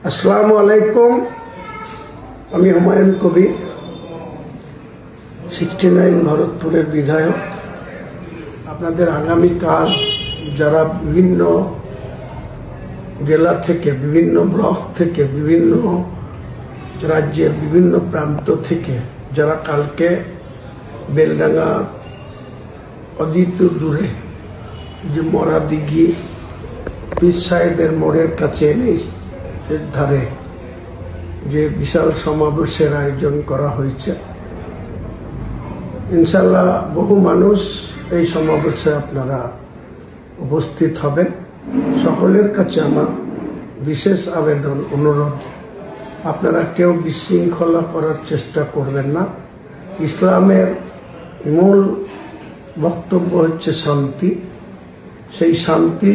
আসসালামু আলাইকুম। আমি হুমায়ুন কবির, 69 ভরতপুরের বিধায়ক। আপনাদের আগামীকাল যারা বিভিন্ন জেলা থেকে, বিভিন্ন ব্লক থেকে, বিভিন্ন রাজ্যের বিভিন্ন প্রান্ত থেকে যারা কালকে বেলডাঙ্গা অদিত দূরে যে মরা দিঘি পীর সাহেবের মোড়ের কাছে এর ধারে যে বিশাল সমাবেশের আয়োজন করা হয়েছে, ইনশাল্লাহ বহু মানুষ এই সমাবেশে আপনারা উপস্থিত হবেন। সকলের কাছে আমার বিশেষ আবেদন, অনুরোধ, আপনারা কেউ বিশৃঙ্খলা করার চেষ্টা করবেন না। ইসলামের মূল বক্তব্য হচ্ছে শান্তি। সেই শান্তি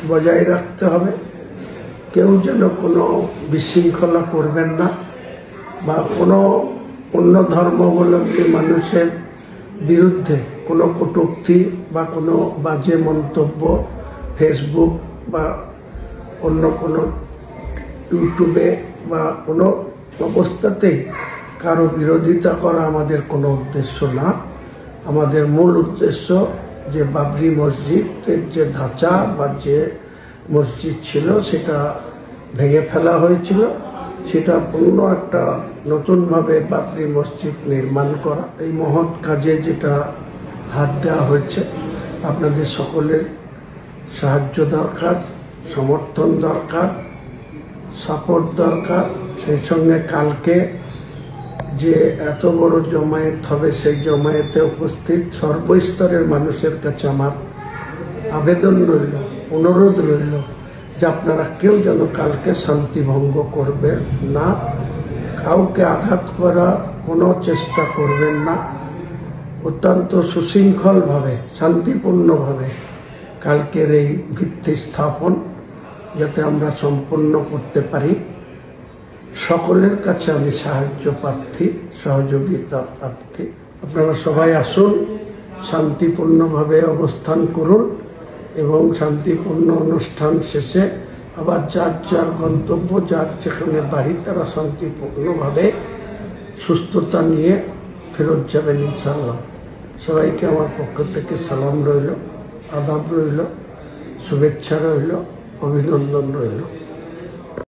বজায় রাখতে হবে। কেউ যেন কোনো বিশৃঙ্খলা করবেন না, বা কোনো অন্য ধর্মাবলম্বী মানুষের বিরুদ্ধে কোনো কটূক্তি বা কোনো বাজে মন্তব্য ফেসবুক বা অন্য কোনো ইউটিউবে বা কোনো অবস্থাতেই কারো বিরোধিতা করা আমাদের কোনো উদ্দেশ্য না। আমাদের মূল উদ্দেশ্য যে বাবরি মসজিদের যে ধাঁচা বা যে মসজিদ ছিল সেটা ভেঙে ফেলা হয়েছিল, সেটা অন্য একটা নতুনভাবে বাবরি মসজিদ নির্মাণ করা, এই মহৎ কাজে যেটা হাত দেওয়া হয়েছে। আপনাদের সকলের সাহায্য দরকার, সমর্থন দরকার, সাপোর্ট দরকার। সেই সঙ্গে কালকে যে এত বড় জমায়েত হবে, সেই জমায়েতে উপস্থিত সর্বস্তরের মানুষের কাছে আমার আবেদন রইল, অনুরোধ রইল যে আপনারা কেউ যেন কালকে শান্তি ভঙ্গ করবেন না, কাউকে আঘাত করার কোনো চেষ্টা করবেন না। অত্যন্ত সুশৃঙ্খলভাবে, শান্তিপূর্ণভাবে কালকের এই ভিত্তি স্থাপন যাতে আমরা সম্পন্ন করতে পারি, সকলের কাছে আমি সাহায্য প্রার্থী, সহযোগিতা প্রার্থী। আপনারা সবাই আসুন, শান্তিপূর্ণভাবে অবস্থান করুন এবং শান্তিপূর্ণ অনুষ্ঠান শেষে আবার যার যার গন্তব্য, যার যেখানে বাড়ি, তারা শান্তিপূর্ণভাবে সুস্থতা নিয়ে ফেরত যাবেন ইনশাল্লাহ। সবাইকে আমার পক্ষ থেকে সালাম রইল, আদাব রইল, শুভেচ্ছা রইল, অভিনন্দন রইল।